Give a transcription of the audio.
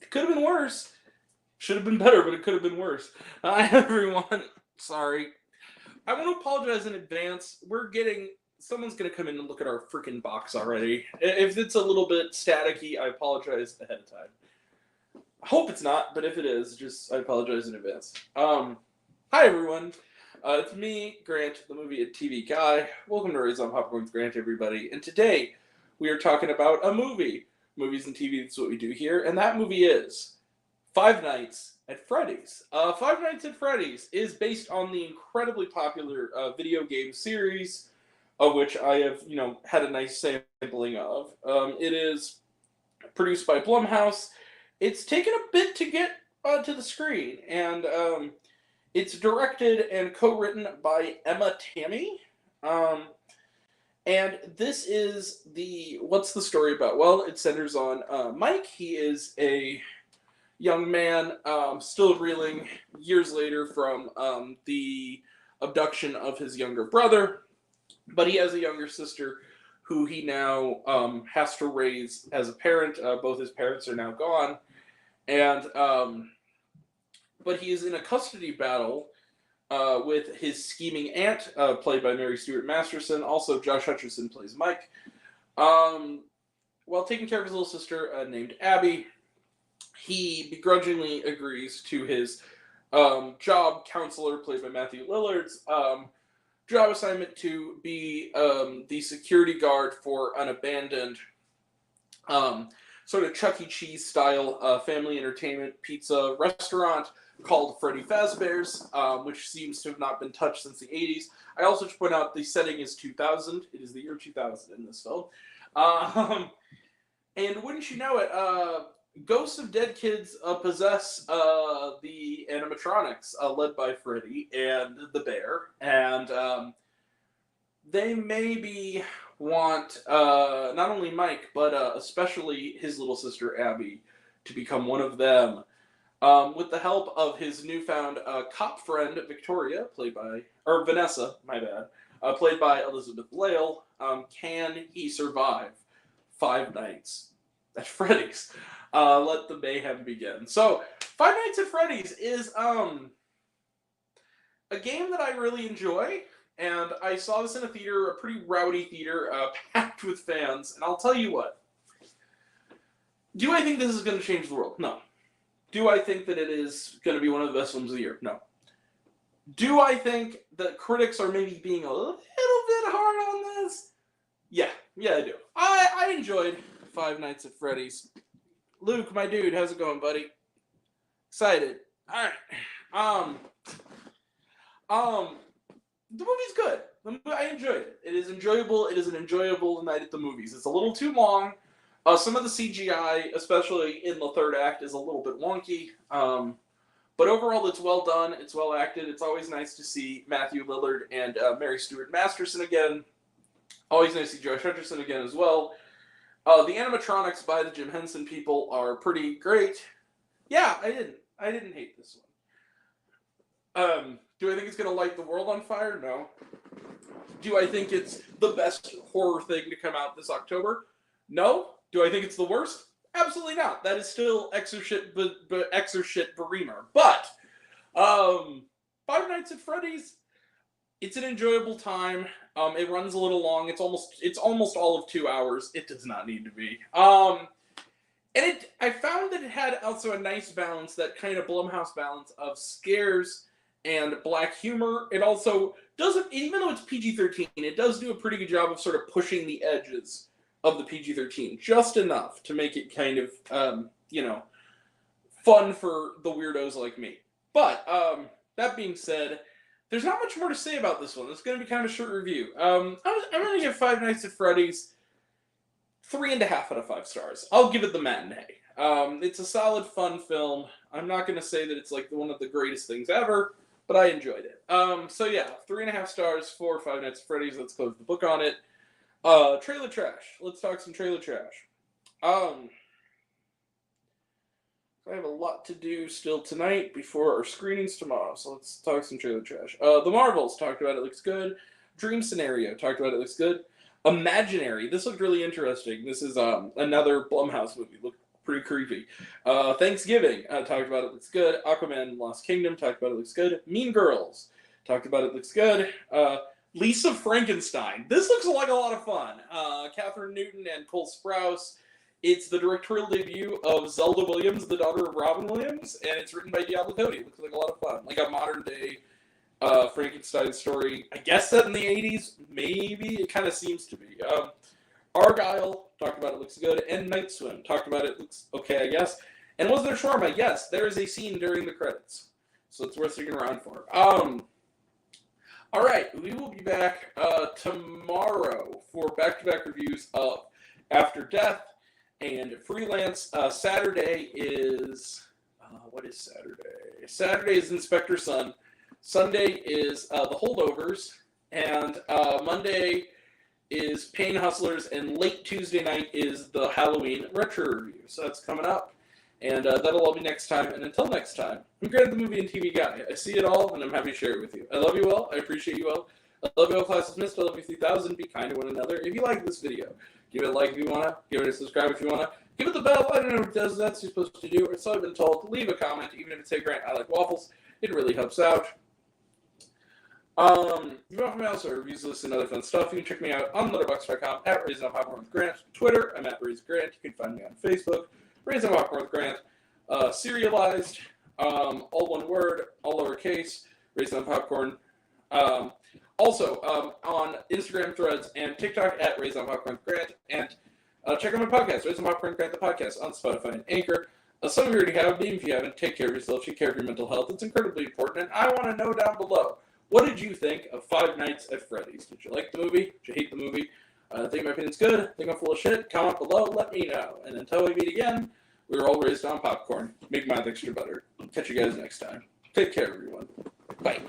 It could have been worse. Should have been better, but it could have been worse. Hi, everyone. Sorry. I want to apologize in advance. Someone's going to come in and look at our freaking box already. If it's a little bit staticky, I apologize ahead of time. I hope it's not, but if it is, I apologize in advance. Hi, everyone. It's me, Grant, the movie and TV guy. Welcome to Raise on Popcorn with Grant, everybody. And today, we are talking about a movie. Movies and TV, that's what we do here. And that movie is Five Nights at Freddy's. Five Nights at Freddy's is based on the incredibly popular video game series, of which I have, had a nice sampling of. It is produced by Blumhouse. It's taken a bit to get to the screen, and it's directed and co-written by Emma Tammy. And this is what's the story about? Well, it centers on Mike. He is a young man, still reeling years later from the abduction of his younger brother, but he has a younger sister who he now has to raise as a parent. Both his parents are now gone, and but he is in a custody battle with his scheming aunt, played by Mary Stuart Masterson. Also, Josh Hutcherson plays Mike. While taking care of his little sister named Abby, he begrudgingly agrees to his job counselor, played by Matthew Lillard's, job assignment to be the security guard for an abandoned sort of Chuck E. Cheese style family entertainment pizza restaurant called Freddy Fazbear's, which seems to have not been touched since the 80s. I also should point out the setting is 2000. It is the year 2000 in this film. And wouldn't you know it, ghosts of dead kids possess the animatronics led by Freddy and the bear, and they maybe want not only Mike, but especially his little sister Abby to become one of them. With the help of his newfound cop friend Victoria, Vanessa, my bad, played by Elizabeth Lale, can he survive 5 nights at Freddy's? Let the mayhem begin. So, Five Nights at Freddy's is a game that I really enjoy, and I saw this in a theater, a pretty rowdy theater, packed with fans, and I'll tell you what. Do I think this is going to change the world? No. Do I think that it is going to be one of the best films of the year? No. Do I think that critics are maybe being a little bit hard on this? Yeah, I do. I enjoyed Five Nights at Freddy's. Luke, my dude, how's it going, buddy? Excited. Alright. The movie's good. I enjoyed it. It is enjoyable. It is an enjoyable night at the movies. It's a little too long. Some of the CGI, especially in the third act, is a little bit wonky. But overall, it's well done. It's well acted. It's always nice to see Matthew Lillard and Mary Stuart Masterson again. Always nice to see Josh Hutcherson again as well. The animatronics by the Jim Henson people are pretty great. Yeah, I didn't hate this one. Do I think it's going to light the world on fire? No. Do I think it's the best horror thing to come out this October? No. Do I think it's the worst? Absolutely not. That is still exorshit Beremer. But Five Nights at Freddy's, it's an enjoyable time. It runs a little long. It's almost all of 2 hours. It does not need to be. And I found that it had also a nice balance, that kind of Blumhouse balance of scares and black humor. It also doesn't, even though it's PG-13, it does do a pretty good job of sort of pushing the edges of the PG-13, just enough to make it kind of, fun for the weirdos like me. But, that being said, there's not much more to say about this one. It's going to be kind of a short review. I'm going to give Five Nights at Freddy's 3.5 out of 5 stars. I'll give it the matinee. It's a solid, fun film. I'm not going to say that it's like one of the greatest things ever, but I enjoyed it. So yeah, 3.5 stars for Five Nights at Freddy's. Let's close the book on it. Trailer trash. Let's talk some trailer trash. I have a lot to do still tonight before our screenings tomorrow, so let's talk some trailer trash. The Marvels, talked about it, looks good. Dream Scenario, talked about it, looks good. Imaginary, this looked really interesting. This is another Blumhouse movie. Looked Pretty creepy. Thanksgiving, talked about it, looks good. Aquaman Lost Kingdom, talked about it, looks good. Mean Girls, talked about it, looks good. Lisa Frankenstein. This looks like a lot of fun. Catherine Newton and Cole Sprouse. It's the directorial debut of Zelda Williams, the daughter of Robin Williams, and it's written by Diablo Cody. It looks like a lot of fun. Like a modern day Frankenstein story. I guess set in the 80s? Maybe. It kind of seems to be. Argyle, talked about it, looks good. And Night Swim, talked about it, looks okay, I guess. And was there shawarma? Yes, there is a scene during the credits. So it's worth sticking around for. All right, we will be back tomorrow for back-to-back reviews of After Death and Freelance. Saturday is... what is Saturday? Saturday is Inspector Sun. Sunday is The Holdovers. And Monday is Pain Hustlers. And late Tuesday night is the Halloween Retro Review. So that's coming up. And that'll all be next time. And until next time, I'm Grant the Movie and TV Guy. I see it all, and I'm happy to share it with you. I love you all. I appreciate you all. I love you all, class dismissed. I love you 3000. Be kind to one another. If you like this video, give it a like if you want to. Give it a subscribe if you want to. Give it the bell. I don't know what it does. That's what you're supposed to do. Or so I've been told. Leave a comment, even if it's, hey, Grant, I like waffles. It really helps out. If you want from me also reviews, lists, and other fun stuff, you can check me out on letterboxd.com at Raising Up Popcorn with Grant. Twitter, I'm at Raise Grant. You can find me on Facebook. Raising Up Popcorn with Grant. Serialized, all one word, all lowercase, Raised on Popcorn. Also, on Instagram, Threads, and TikTok at Raised on Popcorn with Grant. And check out my podcast, Raised on Popcorn with Grant, the podcast, on Spotify and Anchor. Some of you already have me. If you haven't, take care of yourself, take care of your mental health. It's incredibly important. And I want to know down below, what did you think of Five Nights at Freddy's? Did you like the movie? Did you hate the movie? Think my opinion's good? Think I'm full of shit? Comment below, let me know. And until we meet again, we were all raised on popcorn. Make mine extra better. Catch you guys next time. Take care, everyone. Bye.